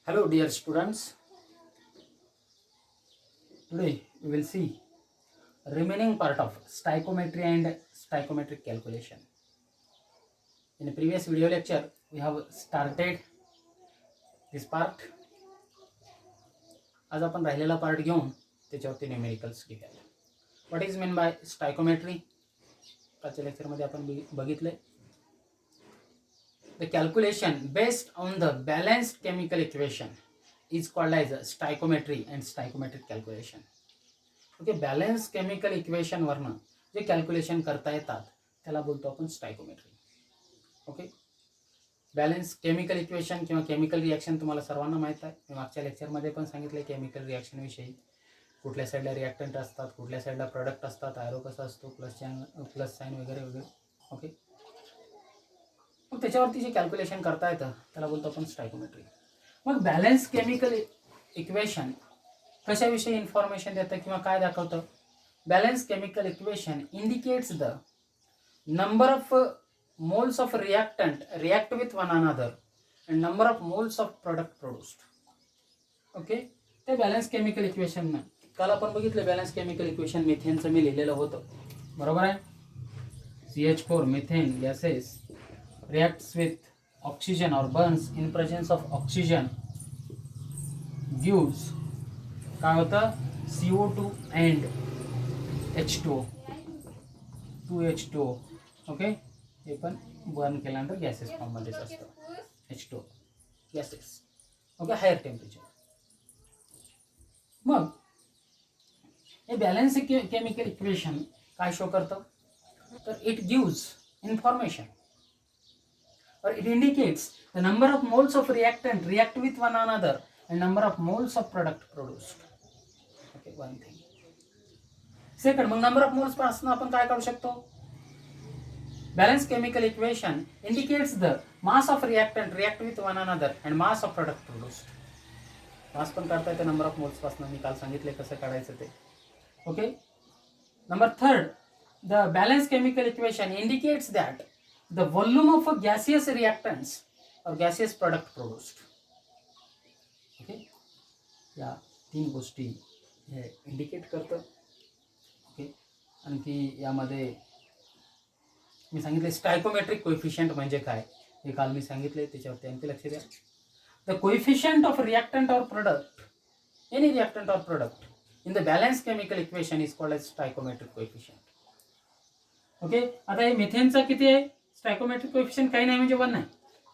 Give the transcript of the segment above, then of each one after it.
Hello dear students, today we will see remaining part of stoichiometry and stoichiometric calculation. In the previous video lecture we have started this part. आज आपण राहिलेला part घेऊन त्याच्यावरती numericals घेऊया. What is mean by stoichiometry? आजच्या लेक्चरमध्ये आपण बघितले the calculation based on the balanced chemical equation is called as stoichiometry and stoichiometric calculation. Okay, balance chemical equation वरनं जे कॅल्क्युलेशन करता येतात त्याला बोलतो आपण stoichiometry. Okay, balance chemical equation किंवा केमिकल रिॲक्शन तुम्हाला सर्वांना माहीत आहे. मी मागच्या लेक्चरमध्ये पण सांगितलं केमिकल रिॲक्शनविषयी. कुठल्या साईडला रिॲक्टंट असतात, कुठल्या साईडला प्रोडक्ट असतात, आयरो कसा असतो, प्लस साईन वगैरे वगैरे. ओके, मग त्याच्यावरती जे कॅल्क्युलेशन करता येतं त्याला बोलतो आपण स्टायकोमेट्री. मग बॅलन्स केमिकल इक्वेशन कशाविषयी इन्फॉर्मेशन देतं किंवा काय दाखवतं? Balance chemical equation indicates the number of moles of reactant react with one another and number of moles of product produced. Okay, ते बॅलन्स केमिकल इक्वेशन ना काल आपण बघितलं. बॅलन्स केमिकल इक्वेशन मिथेनचं मी लिहिलेलं होतं, बरोबर आहे. CH4 methane gases reacts with oxygen or burns in presence of oxygen gives काय होतं CO2 and H2O 2H2O. Okay, हे पण बर्न केल्यानंतर गॅसेस फॉर्ममध्येच असतं H2O gases. Okay, higher temperature. मग हे बॅलन्स केमिकल इक्वेशन काय शो करतं? तर it gives information or it indicates the number of moles of reactant react with one another and number of moles of product produced. Okay, one thing. Second, मग number of moles पासून आपण काय काढू शकतो? Balanced chemical equation indicates the mass of reactant react with one another and mass of product produced. मास पण काढता येते number of moles पासून. मी काल सांगितले कसं काढायचं ते. Okay, number third, the balance chemical equation indicates that the volume of gaseous reactants और गॅसियस प्रोडक्ट प्रोड्यूस्ड. ओके, या तीन गोष्टी हे इंडिकेट करतं. ओके, आणखी यामध्ये मी सांगितले स्टायकोमेट्रिक कोएफिशियंट म्हणजे काय हे काल मी सांगितले, त्याच्यावरती आणखी लक्ष द्या. द कोएफिशियंट ऑफ रिएक्टंट और प्रोडक्ट, एनी रिएक्टंट और product in the balance chemical equation is called as stoichiometric coefficient. Okay, आता हे मिथेनचा किती आहे स्टायकोमेट्रिक कोएफिशियंट? काही नाही म्हणजे 1 आहे.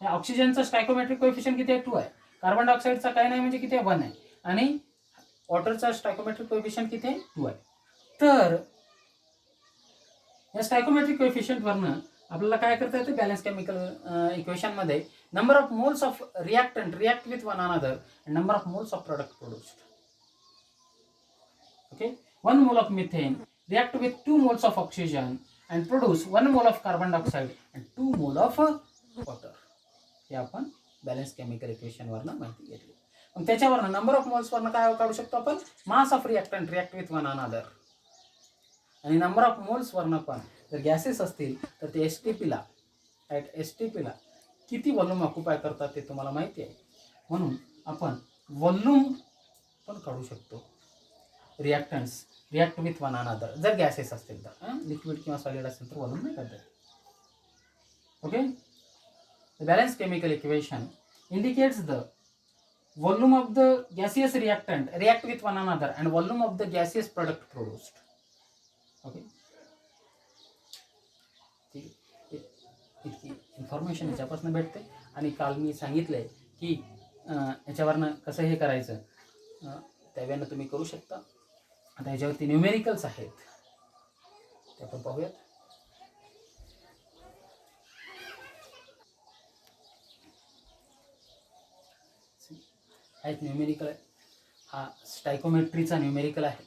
या ऑक्सिजनचा स्टायकोमेट्रिक कोएफिशियंट किती आहे? 2 आहे. कार्बन डायऑक्साईडचा काही नाही म्हणजे किती आहे? 1 आहे. आणि वॉटरचा स्टायकोमेट्रिक कोएफिशियंट किती आहे? 2 आहे. तर या स्टायकोमेट्रिक कोएफिशियंट वरनं आपल्याला काय करता येतं? बॅलन्स केमिकल इक्वेशन मध्ये number of moles of reactant react with one another and number of moles of product produced. Okay, 1 मोल of methane react with 2 moles of oxygen and produce 1 mole of carbon dioxide and 2 mole of water. हे आपण balance chemical equation वरनं माहिती घेतली. मग त्याच्यावरनं number of moles वरनं काय काढू शकतो आपण? Mass of reactant react with one another. आणि नंबर ऑफ मोल्स वरनं पण जर गॅसेस असतील तर ते एसटीपीला किती व्हॉल्यूम ऑक्युपाय करतात ते तुम्हाला माहिती आहे. म्हणून आपण व्हॉल्यूम पण काढू शकतो. रिॲक्टंट्स रिॲक्ट विथ वन अनदर जर गॅसेस असतील तर. लिक्विड किंवा सॉलिड असेल तर व्हॉल्यूम नाही करता. Okay, the balance chemical equation indicates the volume of the gaseous reactant react with one another and volume of the gaseous product produced. Okay, इतकी information याच्यापासून भेटते. आणि काल मी सांगितलंय की याच्यावरनं कसं हे करायचं त्यावेळेनं तुम्ही करू शकता. आता याच्यावरती न्यूमेरिकल्स आहेत ते आपण पाहूयात. हा एक न्यूमेरिकल आहे. हा स्टायकोमेट्रीचा न्यूमेरिकल आहे.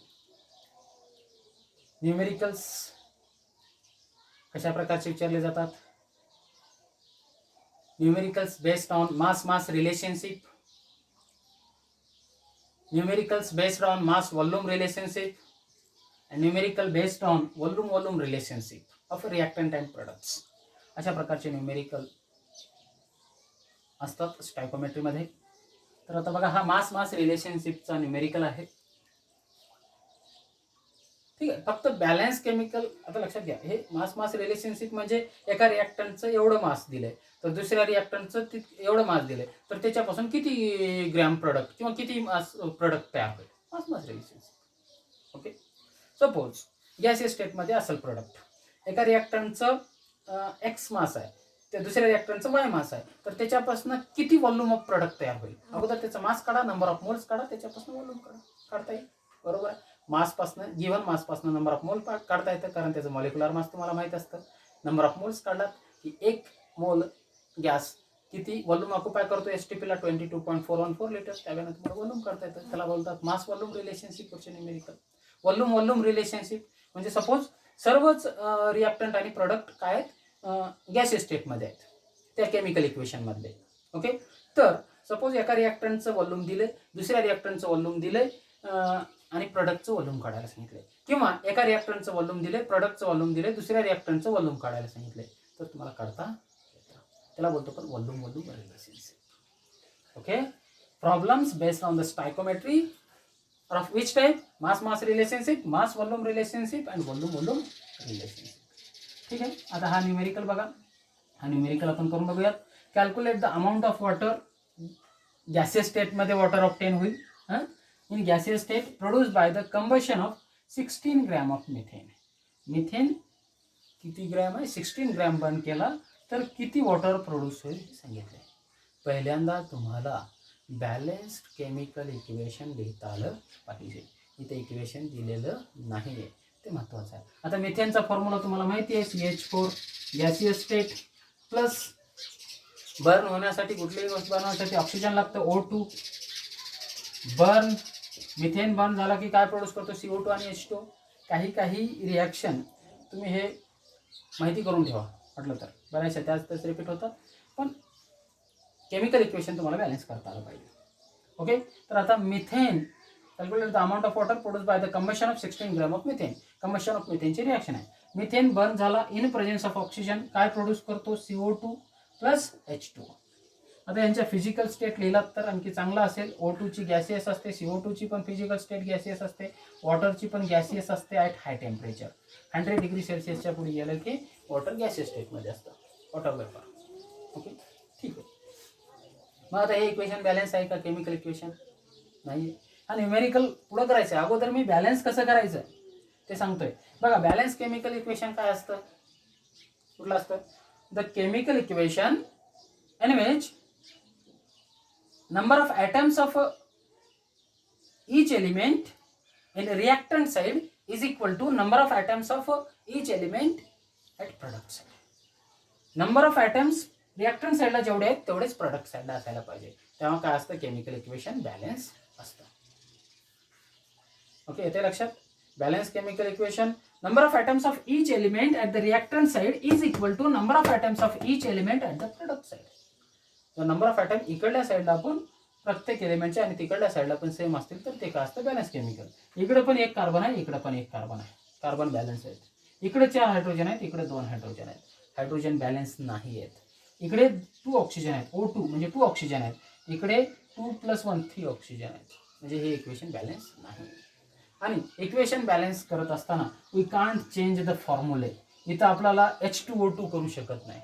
न्यूमेरिकल्स कशा प्रकारचे विचारले जातात? Numericals based on mass relationship, numericals based on mass volume relationship and numerical based on volume relationship of reactant and products. अशा प्रकारचे न्यूमेरिकल असतात स्टायकोमेट्री मध्ये. तर आता बघा हा मास मास रिलेशनशिपचा न्यूमेरिकल आहे. ठीक आहे. फक्त बॅलन्स केमिकल आता लक्षात घ्या, हे मास मास रिलेशनशिप म्हणजे एका रिॲक्टंटचं एवढं मास दिलंय तर दुसऱ्या रिॲक्टंटचं एवढं मास दिलंय तर त्याच्यापासून किती ग्रॅम प्रोडक्ट किंवा किती मास प्रोडक्ट तयार होईल, मास mass relationship. Okay. Suppose gaseous स्टेटमध्ये असेल प्रोडक्ट, एका रिॲक्टंटचं एक्स मास आहे, त्या दुसऱ्या रिॲक्टंटचं वाय मास आहे, तर त्याच्यापासून किती व्हॉल्यूम ऑफ प्रोडक्ट तयार होईल. अगोदर त्याचा मास काढा, नंबर ऑफ मोल्स काढा, त्याच्यापासून व्हॉल्यूम काढता येईल. बरोबर आहे. मासपासनं गिव्हन मासपासनं नंबर ऑफ मोल काढता येतं, कारण त्याचं मॉलिक्युलर मास तुम्हाला माहीत असतं. नंबर ऑफ मोल्स काढलात की 1 मोल गॅस किती व्हॉल्यूम ऑक्युपाय करतो एसटीपीला 22.414 लिटर, त्यावेळेला तुम्हाला व्हॉल्यूम काढता येतं. त्याला बोलतात मास व्हॉल्यूम रिलेशनशिप वरचे न्यूमेरिकल. व्हॉल्यूम रिलेशनशिप म्हणजे सपोज सर्वच रिॲक्टंट आणि प्रोडक्ट काय आहेत, गॅसियस स्टेटमध्ये आहेत त्या केमिकल इक्वेशनमधले. ओके. तर सपोज एका रिॲक्टंटचं व्हॉल्यूम दिले, दुसऱ्या रिॲक्टंटचं व्हॉल्यूम दिले आणि प्रोडक्टचं व्हॉल्यूम काढायला सांगितले, किंवा एका रिॲक्टंटचं व्हॉल्यूम दिले, प्रोडक्टचं व्हॉल्यूम दिले, दुसऱ्या रिॲक्टंटचं व्हॉल्यूम काढायला सांगितले, तर तुम्हाला काढता येतं. त्याला बोलतो पण volume relationship. Okay. Problems based on the stoichiometry of which type, mass mass relationship, mass volume relationship and volume relationship. ठीक आहे. आता हा न्यूमेरिकल बघा, हा न्यूमेरिकल आपण करून बघूयात. Calculate the amount of water, gaseous स्टेटमध्ये वॉटर ऑब्टेन होईल in gaseous state produced by the combustion of 16 gram of methane. Methane किती ग्रॅम आहे, 16 ग्रॅम बर्न केला तर किती वॉटर प्रोड्यूस होईल हे सांगितले. पहिल्यांदा तुम्हाला बॅलन्स्ड केमिकल इक्वेशन लिहिता आलं पाहिजे. इथे इक्वेशन दिलेलं नाही आहे, ते महत्त्वाचं आहे. आता मिथेनचा फॉर्म्युला तुम्हाला माहिती आहे, CH4 gaseous state plus burn होण्यासाठी कुठलीही वस्तू बनवण्यासाठी ऑक्सिजन लागतं O2. बर्न मिथेन बर्न झाला की काय प्रोड्यूस करतो, CO2 आणि H2. काही रिॲक्शन तुम्ही हे माहिती करून ठेवा म्हटलं तर, बऱ्याचशा त्याच रिपीट होतात, पण केमिकल इक्वेशन तुम्हाला बॅलन्स करता आलं पाहिजे. ओके. तर आता methane calculate the amount of water produce by the combustion of 16 gram of methane. Combustion of मिथेनची रिॲक्शन आहे. मिथेन बर्न झाला इन प्रेझेन्स ऑफ ऑक्सिजन, काय प्रोड्यूस करतो, CO2 प्लस H2. आता यांच्या फिजिकल स्टेट लिहिलात तर आणखी चांगला असेल. O2 ची गॅसियस असते, CO2 ची पण फिजिकल स्टेट गॅसियस असते, वॉटरची पण गॅसियस असते ॲट हाय टेम्परेचर. 100 डिग्री सेल्सिअसच्या पुढे गेलं की वॉटर गॅसियस स्टेटमध्ये असतं, वॉटर वेपर. ओके. ठीक आहे. मग आता हे इक्वेशन बॅलन्स आहे का केमिकल इक्वेशन? नाही. हा न्यूमेरिकल पुढं करायचं आहे. अगोदर मी बॅलन्स कसं करायचं ते सांगतोय. बघा बॅलन्स केमिकल इक्वेशन काय असतं, कुठलं असतं, the chemical equation in which number of atoms of each element in reactant side is equal to number of atoms of each element at product side. number of atoms reactant साइडला जेवढे आहेत तेवढेच product साइडला असायला पाहिजे, तेव्हा काय असतं, केमिकल इक्वेशन बॅलन्स असतं. ओके. येते लक्षात. Balance chemical equation, number of atoms of each element at the reactant side is equal to number of atoms of each element at the product side. तर नंबर ऑफ ॲटम इकडल्या साईडला पण प्रत्येक एलिमेंटच्या आणि तिकडल्या साईडला पण सेम असतील तर ते काय असतं, बॅलन्स केमिकल. इकडे पण एक कार्बन आहे, इकडे पण एक कार्बन आहे, कार्बन बॅलन्स आहेत. इकडे 4 हायड्रोजन आहेत, इकडे 2 हायड्रोजन आहेत, हायड्रोजन बॅलन्स नाही आहेत. इकडे 2 ऑक्सिजन आहेत, O2 म्हणजे 2 ऑक्सिजन आहेत, इकडे 2 + 1 3 ऑक्सिजन आहेत, म्हणजे हे इक्वेशन बॅलन्स नाही. आणि इक्वेशन बॅलन्स करत असताना we can't change the formulae. इथं आपल्याला H2O2 करू शकत नाही.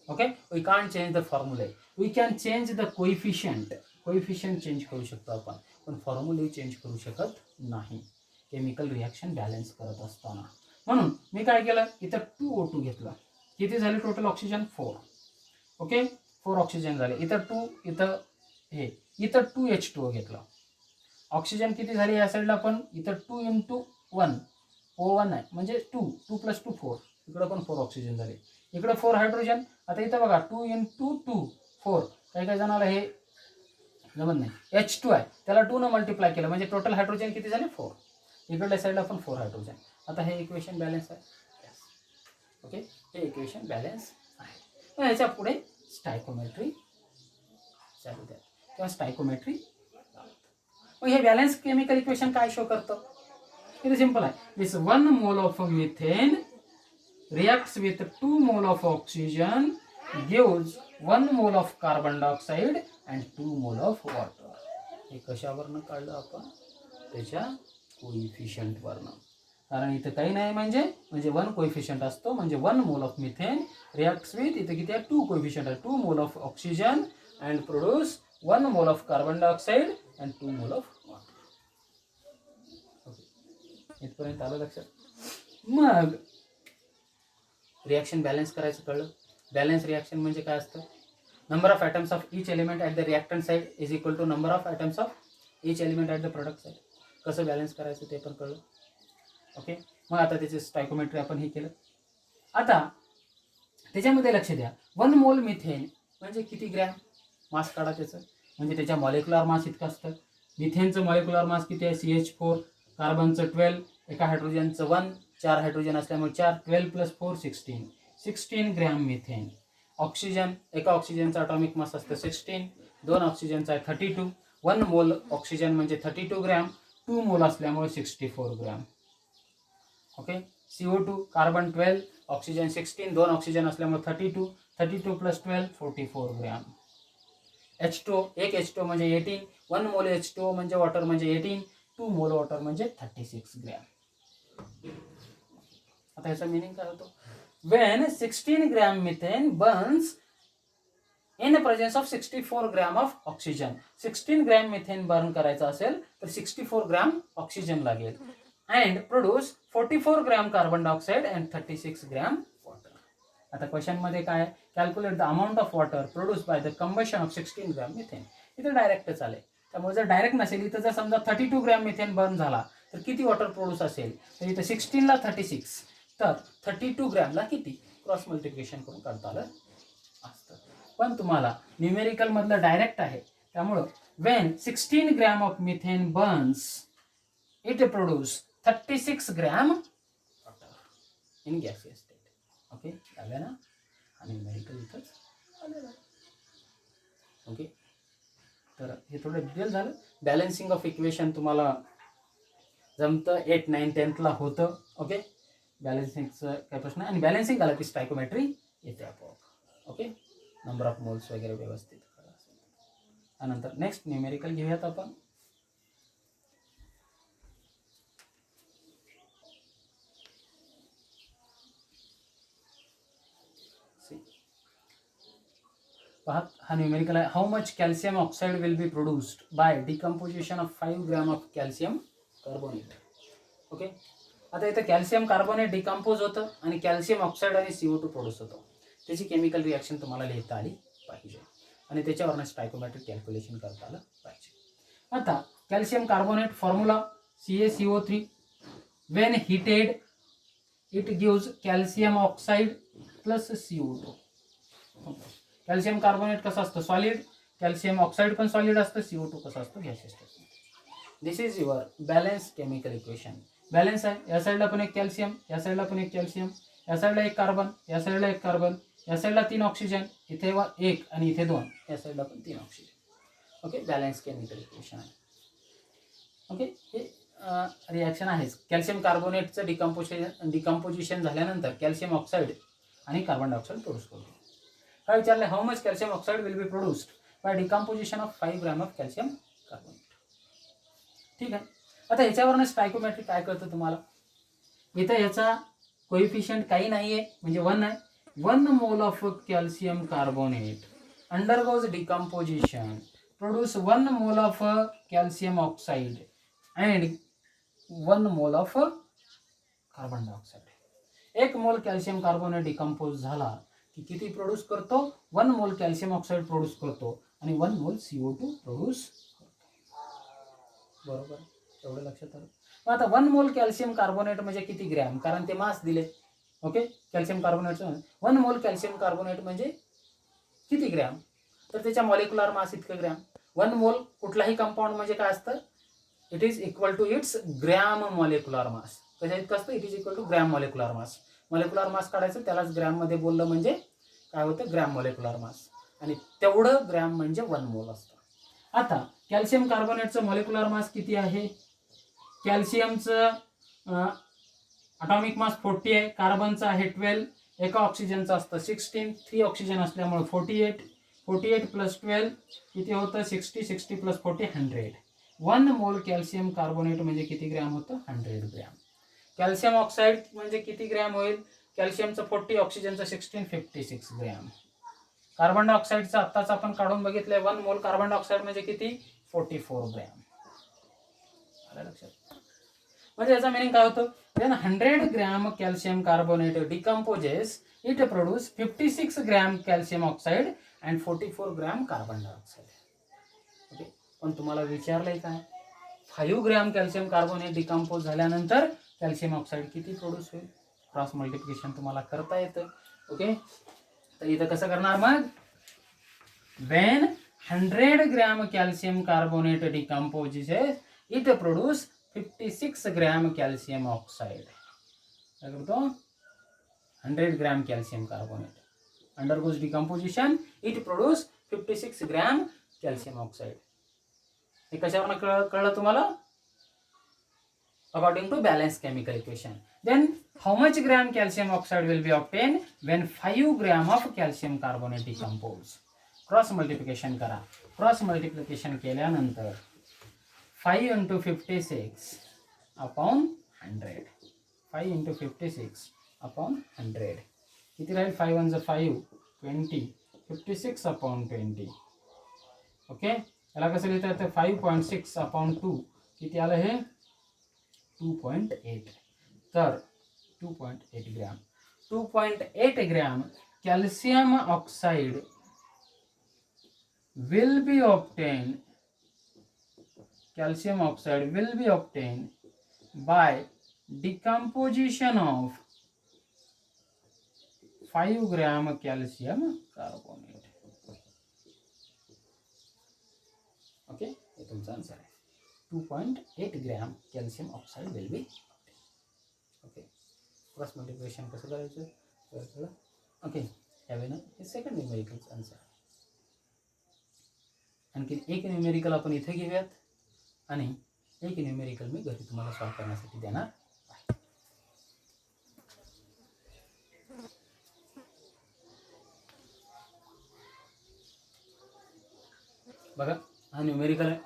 Okay. We can't change the formulae, we can change the coefficient. Coefficient change करू शकतो आपण, पण फॉर्म्युले चेंज करू शकत नाही केमिकल रिॲक्शन बॅलन्स करत असताना. म्हणून मी काय केलं, इथं 2O2 घेतला. किती झाले टोटल ऑक्सिजन, 4. ओके. 4 ऑक्सिजन झाले. इथं 2, इथं 2 H2O घेतला. ऑक्सिजन किती झाले या साईडला पण, इथं 2 × 1 O1 आहे म्हणजे 2 + 2 4. इकडं पण 4 ऑक्सिजन झाले, इकडे 4 हायड्रोजन. आता इथं बघा 2 × 2 4. काही जणाला हे जमत नाही, H2 आहे त्याला 2 न मल्टिप्लाय केलं म्हणजे टोटल हायड्रोजन किती झाले, 4. इकडल्या साईडला पण 4 हायड्रोजन. आता हे इक्वेशन बॅलन्स आहे. ओके. हे इक्वेशन बॅलन्स आहे. मग ह्याच्या पुढे स्टायकोमेट्री चालू द्या किंवा स्टायकोमेट्री. मग हे बॅलन्स केमिकल इक्वेशन काय शो करतं, इथे सिंपल आहे. दिस 1 मोल of methane reacts with 2 mole of oxygen gives 1 mole of carbon dioxide and 2 mole of water. हे कशावरनं काढलं आपण, त्याच्या कोइफिशियंटवरनं. कारण इथं काही नाही म्हणजे 1 कोइफिशियंट असतो, म्हणजे 1 मोल ऑफ मिथेन रिॲक्ट्स विथ, इथं किती आहे 2 कोइफिशियंट आहे, 2 mole of oxygen and produce 1 mole of carbon dioxide and 2 mole of water. Okay, इथपर्यंत आलं लक्षात. मग रिॲक्शन बॅलन्स करायचं कळलं. बॅलन्स रिॲक्शन म्हणजे काय असतं, number of atoms of each element at the reactant side is equal to number of atoms of each element at the product side. कसं बॅलन्स करायचं ते पण कळलं. ओके, मग आता त्याचे स्टायकोमेट्री आपण हे केलं. आता त्याच्यामध्ये लक्ष द्या, 1 मोल मिथेन म्हणजे किती ग्रॅम, मास काढा त्याचं, म्हणजे त्याच्या मॉलिक्युलर मास इतकं असतं. मिथेनचं मॉलिक्युलर मास किती आहे, CH4, कार्बनचं 12, एका हायड्रोजनचं 1, 4 हायड्रोजन असल्यामुळे 4, 12 + 4 16 ग्रॅम मिथेन. ऑक्सिजन, एका ऑक्सिजनचा अटॉमिक मास असतं 16, 2 ऑक्सिजनचा आहे 32, 1 मोल ऑक्सिजन म्हणजे 32 ग्रॅम, 2 मोल असल्यामुळे 64 gram. Okay, CO2, carbon 12, oxygen 16, 2 oxygen असल्यामुळे 32, 32 + 12 44 ग्रॅम. H2, एक H2 म्हणजे 18, 1 मोल H2 म्हणजे वॉटर म्हणजे 18, 2 मोल वॉटर म्हणजे 36 ग्रॅम. आता याचा मिनिंग काय होतो, when 16 gram methane burns in the presence of 64 gram of oxygen. 16 gram methane burn करायचं असेल तर 64 ग्रॅम ऑक्सिजन लागेल and produce 44 gram carbon dioxide and 36 gram water. आता क्वेश्चन मध्ये काय, calculate the amount of water produce by the combustion of 16 gram methane. इथे डायरेक्टच आले, त्यामुळे जर डायरेक्ट नसेल, इथं जर समजा 32 ग्रॅम मिथेन बर्न झाला तर किती वॉटर प्रोड्यूस असेल, तर इथं 16 ला 36, तर 32 ग्रॅमला किती, क्रॉस मल्टिप्लिकेशन करून काढता आलं असतं. पण तुम्हाला न्यूमेरिकल मधलं डायरेक्ट आहे, त्यामुळं when 16 gram of methane Burns it produce 36 gram water in gaseous state. Okay, झालं ना, आणि न्यूमेरिकल इथंच आलेलं आहे. ओके, तर हे थोडं डिटेल झालं. बॅलन्सिंग ऑफ इक्वेशन तुम्हाला जमतं, 8, 9, 10 ला होतं. ओके, बॅलन्सिंगचं काय प्रश्न आहे, आणि बॅलन्सिंग आलं की स्टायकोमेट्री येते आपोआप. ओके, नंबर ऑफ मोल्स वगैरे व्यवस्थित करा. त्यानंतर नेक्स्ट न्यूमेरिकल घेऊयात आपण. पहा, हा न्यूमेरिकल आहे. How much calcium oxide will be produced by decomposition of 5 gram of calcium carbonate. Okay, आता इथं कॅल्शियम कार्बोनेट डिकम्पोज होतं आणि कॅल्शियम ऑक्साईड आणि CO2 प्रोड्यूस होतो. त्याची केमिकल रिॲक्शन तुम्हाला लिहिता आली पाहिजे आणि त्याच्यावरनं स्टायकोमेट्रिक कॅल्क्युलेशन करता आलं पाहिजे. आता calcium carbonate formula CaCO3, when heated it gives calcium oxide plus CO2. Calcium carbonate कसं असतं, सॉलिड, कॅल्शियम ऑक्साईड पण सॉलिड असतं, CO2 कसं असतं, gaseous state. This is your balance chemical equation. Balance आहे, या साईडला पण एक कॅल्शियम, या साईडला पण एक कॅल्शियम, या साईडला एक कार्बन, या साईडला एक कार्बन, या साईडला 3 ऑक्सिजन, इथे 1 आणि इथे 2, या साईडला पण 3 oxygen. Okay, balance chemical equation आहे. ओके, हे रिॲक्शन आहेच. कॅल्शियम कार्बोनेटचं डिकम्पोजिशन झाल्यानंतर कॅल्शियम ऑक्साईड आणि कार्बन डायऑक्साईड प्रोड्यूस करतो. काय विचारलं, how much calcium oxide will be produced by decomposition of 5 gram of calcium carbonate. ठीक आहे, आता ह्याच्यावरनं स्टायकोमेट्री काय करतं तुम्हाला, इथं याचा कोइफिशियंट काही नाही आहे, म्हणजे 1 आहे. 1 mole of calcium carbonate undergoes decomposition, produce 1 mole of calcium oxide and 1 mole of carbon dioxide. 1 मोल कॅल्शियम कार्बोनेट डिकम्पोज झाला की किती प्रोड्यूस करतो, 1 मोल कॅल्शियम ऑक्साईड प्रोड्यूस करतो आणि 1 मोल CO2 प्रोड्यूस करतो. बरोबर, एवढं लक्षात आलं. मग आता 1 मोल कॅल्शियम कार्बोनेट म्हणजे किती ग्रॅम, कारण ते मास दिले. ओके, कॅल्शियम कार्बोनेटचं 1 मोल कॅल्शियम कार्बोनेट म्हणजे किती ग्रॅम, तर त्याच्या मॉलिक्युलर मास इतकं ग्रॅम. 1 मोल कुठलाही कंपाऊंड म्हणजे काय असतं, it is equal to its gram molecular mass. कशा इतकं असतं, it is equal to gram molecular mass. Molecular mass काढायचं, त्यालाच ग्रॅम मध्ये बोललं म्हणजे काय होतं, ग्रॅम मॉलिक्युलर मास, आणि तेवढं ग्रॅम म्हणजे 1 मोल असतं. आता कॅल्शियम कार्बोनेटचं मॉलिक्युलर मास किती आहे, कॅल्शियमचं अटॉमिक मास 40 आहे, कार्बनचा आहे 12, एका ऑक्सिजनचं असतं 16, 3 ऑक्सिजन असल्यामुळे 48, 48 + 12 किती होतं 60, 60 + 40 100. 1 मोल कॅल्शियम कार्बोनेट म्हणजे किती ग्रॅम होतं? 100 ग्रॅम. कॅल्शियम ऑक्साईड म्हणजे किती ग्रॅम होईल? कॅल्शियमचं 40, ऑक्सिजनचं 16, 56 ग्रॅम. कार्बन डायऑक्साईडचं आत्ताच आपण काढून बघितलंय, 1 मोल कार्बन डायऑक्साईड म्हणजे किती? 44 ग्रॅम. आलं लक्षात? म्हणजे याचा मिनिंग काय होतं? When 100 gram calcium carbonate decomposes, it produce 56 gram calcium oxide and 44 gram carbon dioxide. Okay, पण तुम्हाला विचारलंय काय? 5 ग्रॅम कॅल्शियम कार्बोनेट डिकम्पोज झाल्यानंतर कॅल्शियम ऑक्साईड किती प्रोड्यूस होईल? क्रॉस मल्टिप्लिकेशन तुम्हाला करता येतं. ओके, तर इथं कसं करणार मग? When 100 gram calcium carbonate decomposes, it produce 56 gram calcium oxide. काय करतो? 100 gram calcium carbonate undergoes decomposition, it produce 56 gram calcium oxide. हे कशावरून कळलं तुम्हाला? According to balanced chemical equation. Then how much gram calcium oxide will be obtained when 5 gram of calcium carbonate decompose? Cross multiplication करा. Cross multiplication केल्यानंतर 5 into 56 upon 100. 5 into 56 upon 100. किती राहील? 5 1 5, 20, 56 upon 20. Okay, याला कसं लिहिता येतं? 5.6 upon 2. किती आलं हे? 2.8. तर 2.8 gram. 2.8 gram calcium oxide will be obtained. Calcium oxide will be obtained by decomposition of 5 gram calcium carbonate. Okay, हे तुमचा आन्सर आहे. 2.8 gram calcium oxide will be. Okay, cross multiplication कसं करायचं? ओके, यावेळेला हे सेकंड न्यूमेरिकलचं आन्सर. आणखी एक numerical आपण इथे घेऊयात आणि एक न्यूमेरिकल मी घरी तुम्हाला सॉल्व करण्यासाठी देणार. बघा, हा न्यूमेरिकल आहे.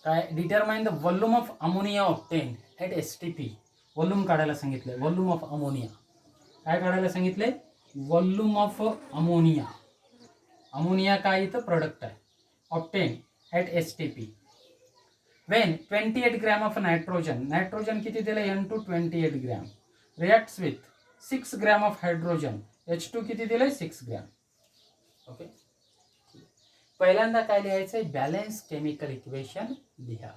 काय? Determine the volume of ammonia obtain at STP. Volume काढायला सांगितलंय. व्हॉल्यूम ऑफ अमोनिया काय काढायला सांगितलंय? Volume of ammonia. अमोनिया काय? इथं प्रोडक्ट आहे. Obtain at STP when 28 gram of nitrogen. Nitrogen किती दिलं? N2 28 gram. Reacts with 6 gram of hydrogen. H2 किती दिलंय? 6 ग्रॅम. ओके, पहिल्यांदा काय लिहायचंय? बॅलन्स केमिकल इक्वेशन लिहा.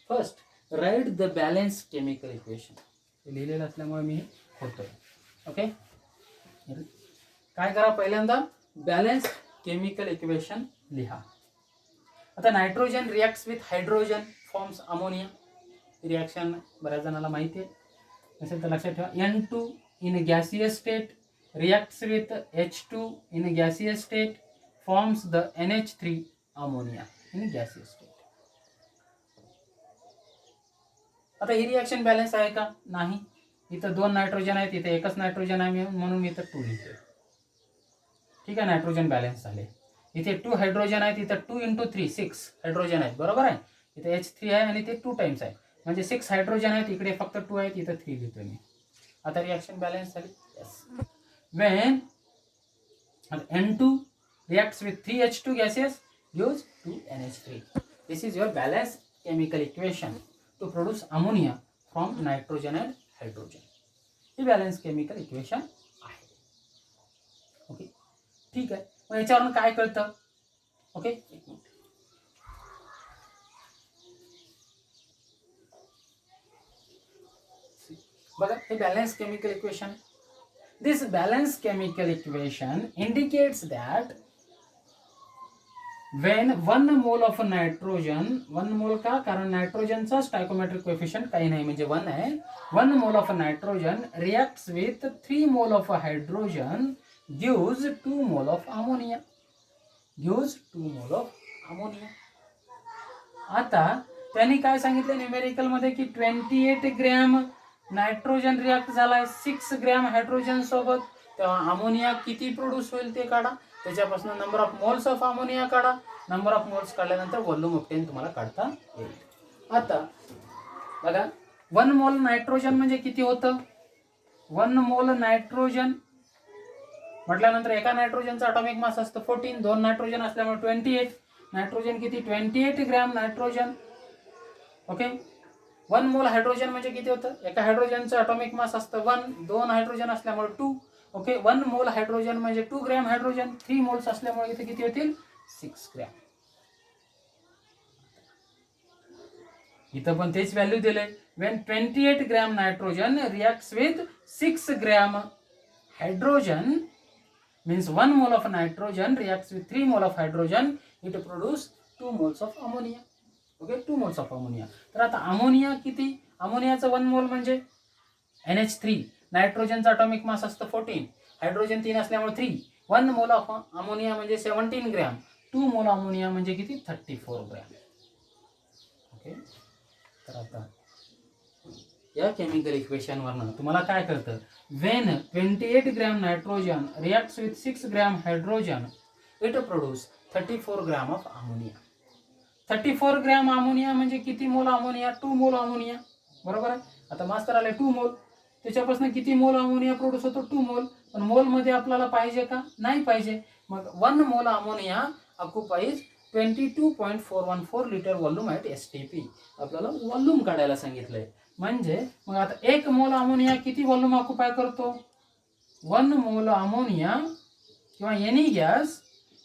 First write the balance chemical equation. लिहिलेलं असल्यामुळे मी होतोय. ओके, काय करा? पहिल्यांदा बॅलन्स केमिकल इक्वेशन लिहा. आता nitrogen reacts with hydrogen forms ammonia. Reaction बऱ्याच जणांना माहिती आहे, असेल तर लक्षात ठेवा. N2 in gaseous state reacts with H2 in gaseous state forms the NH3 ammonia in gaseous state. आता ही रिॲक्शन बॅलन्स आहे का? नाही. इथं 2 नायट्रोजन आहेत, इथे एकच नायट्रोजन आहे, म्हणून मी इथं 2 लिहितोय. ठीक आहे, नायट्रोजन बॅलन्स झाले. इथे 2 हायड्रोजन आहेत, इथं 2 into 3 6 हायड्रोजन आहेत. बरोबर आहे. इथे H3 आहे आणि ते 2 टाइम्स आहे, म्हणजे 6 हायड्रोजन आहेत. इकडे फक्त 2 आहेत, इथं 3 लिहितोय मी. आता रिॲक्शन बॅलन्स झाली. Yes. When N2 reacts with 3H2 gases gives 2NH3. This is your balanced chemical equation to produce ammonia from nitrogen and hydrogen. He balance chemical equation आहे. ओके, ठीक आहे. मग याच्यावरून काय कळतं? ओके, एक मिनिट. बघा, हे balance chemical equation. This balanced chemical equation indicates that when 1 mole of nitrogen, 1 mole का? कारण नायट्रोजनचा स्टॉइकोमेट्रिक कोएफिशिएंट काही नाही, म्हणजे 1 आहे. 1 mole of nitrogen reacts with 3 mole of hydrogen gives 2 mole of ammonia. Gives 2 mole of ammonia. आता त्यांनी काय सांगितलं न्यूमेरिकल मध्ये की 28 ग्रॅम नायट्रोजन रिॲक्ट झालाय 6 ग्रॅम हायड्रोजन सोबत. तेव्हा अमोनिया किती प्रोड्यूस होईल ते काढा. त्याच्यापासून number of moles of ammonia काढा. नंबर ऑफ मोल्स काढल्यानंतर व्हॉल्यूम ऑब्टेन तुम्हाला काढता येईल. आता बघा 1 मोल नायट्रोजन म्हणजे किती होतं? 1 मोल नायट्रोजन म्हटल्यानंतर एका नायट्रोजनचा अटॉमिक मास असतं 14, 2 नायट्रोजन असल्यामुळे 28. नायट्रोजन किती? 28 ग्रॅम नायट्रोजन. ओके. 1 मोल हायड्रोजन म्हणजे किती होतं? एका हायड्रोजनचं अटॉमिक मास असतं 1, 2 हायड्रोजन असल्यामुळे 2. ओके. 1 मोल हायड्रोजन म्हणजे 2 ग्रॅम हायड्रोजन. 3 मोल्स असल्यामुळे इथे किती होतील? 6 ग्रॅम. इथं पण तेच व्हॅल्यू दिले. when 28 gram nitrogen reacts with 6 gram hydrogen means 1 mole of nitrogen reacts with 3 mole of hydrogen, it produce 2 moles of ammonia. Okay, 2 moles of ammonia. तर आता अमोनिया किती? अमोनियाचं 1 मोल म्हणजे NH3. नायट्रोजनचा अटॉमिक मास असतं 14, हायड्रोजन 3 असल्यामुळे 3. 1 mole of ammonia म्हणजे 17 gram. 2 मोल ammonia म्हणजे किती? 34 ग्रॅम. ओके. तर आता या केमिकल इक्वेशन वरनं तुम्हाला काय कळतं? when 28 gram nitrogen reacts with 6 gram hydrogen it produce 34 gram of ammonia. 34 gram ammonia म्हणजे किती मोल अमोनिया? 2 मोल अमोनिया. बरोबर आहे. आता मास्तर आले 2 मोल, त्याच्यापासून किती मोल अमोनिया प्रोड्यूस होतो? 2 मोल. पण मोल मध्ये आपल्याला पाहिजे का? नाही पाहिजे. मग 1 मोल ammonia occupies 22.414 litre volume at STP. आपल्याला व्हॉल्यूम काढायला सांगितलंय. म्हणजे मग आता 1 मोल अमोनिया किती व्हॉल्यूम ऑक्युपाय करतो? 1 मोल अमोनिया किंवा एनी गॅस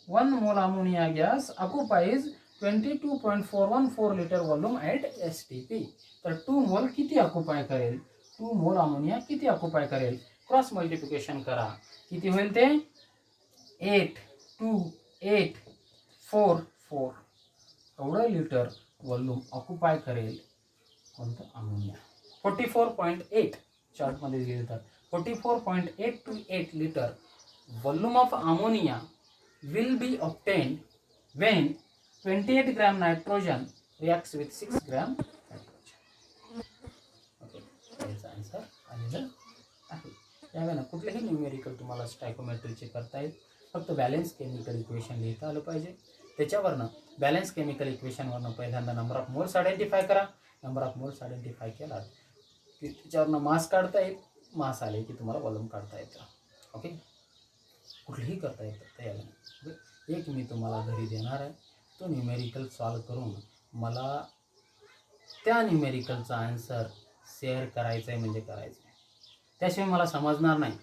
1 मोल ammonia gas occupies 22.414 litre volume at STP. तर 2 मोल किती ऑक्युपाय करेल? 2 मोल अमोनिया किती ऑक्युपाय करेल? क्रॉस मल्टिप्लिकेशन करा. किती होईल ते? 8, 2, 8, 4, 4. एवढं लिटर व्हॉल्यूम ऑक्युपाय करेल कोणतं? अमोनिया. 44.8 चार्टमध्ये लिहिलं तर 44.8 to 8 litre volume of ammonia will be obtained when 28 gram nitrogen reacts with 6 gram hydrogen. Okay, याचा आन्सर आलेलं आहे. यावेळेला कुठलेही न्यूमेरिकल तुम्हाला स्टायकोमेट्रीचे करता येईल. फक्त बॅलन्स केमिकल इक्वेशन लिहिता आलं पाहिजे. त्याच्यावरनं बॅलन्स केमिकल इक्वेशनवरनं पहिल्यांदा नंबर ऑफ मोल्स आयडेंटिफाय करा. नंबर ऑफ मोल्स आयडेंटिफाय केला की त्याच्यावरनं मास काढता येईल. मास आले की तुम्हाला व्हॉल्यूम काढता येतं. ओके, कुठलीही करता येतं त्यावेळेला. एक मी तुम्हाला घरी देणार आहे, तो न्यूमेरिकल सॉल्व करून मला त्या न्यूमेरिकलचा आन्सर शेअर करायचा आहे म्हणजे करायचं आहे. त्याशिवाय मला समजणार नाही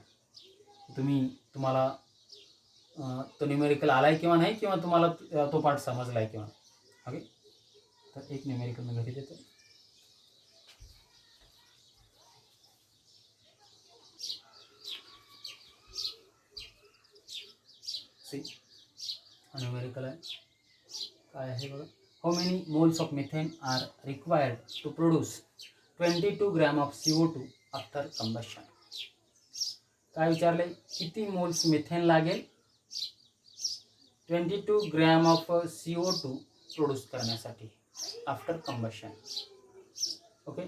तुम्हाला तो न्यूमेरिकल आलाय किंवा नाही, किंवा तुम्हाला तो पार्ट समजलाय किंवा. ओके, तर एक न्यूमेरिकल मी घरी देतो. न्यूमेरिकल आहे काय आहे बघा. How many moles of methane are required to produce 22 gram of CO2 after combustion. काय विचारले? किती मोल्स मिथेन लागेल 22 ग्रॅम ऑफ CO2 प्रोड्यूस करण्यासाठी आफ्टर कंबशन. ओके,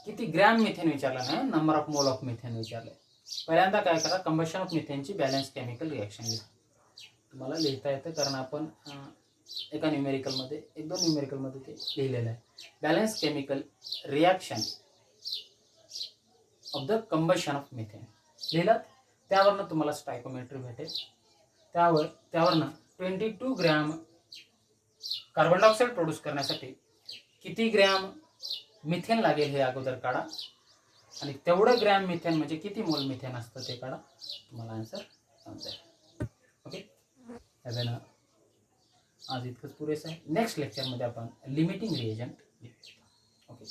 किती ग्रॅम मिथेन विचारला नाही, number of mole of methane विचारले. पहिल्यांदा काय करा, कंबशन ऑफ मिथेनची बॅलन्स केमिकल रिॲक्शन लिहा. तुम्हाला लिहिता येतं कारण आपण एका न्यूमेरिकलमध्ये 1-2 न्यूमेरिकलमध्ये ते लिहिलेलं आहे. Balance chemical reaction of the combustion of methane लिहिलात. त्यावरनं तुम्हाला स्टायकोमेट्री भेटेल. त्यावरनं 22 ग्रॅम कार्बन डायऑक्साईड प्रोड्यूस करण्यासाठी किती ग्रॅम मिथेन लागेल हे अगोदर काढा, आणि तेवढं ग्रॅम मिथेन म्हणजे किती मोल मिथेन असतं ते काढा. तुम्हाला आन्सर समजेल. ओके, यावेळेला आज इतकंच पुरेसं आहे. नेक्स्ट लेक्चरमध्ये आपण लिमिटिंग रिएजंट घेऊया. ओके.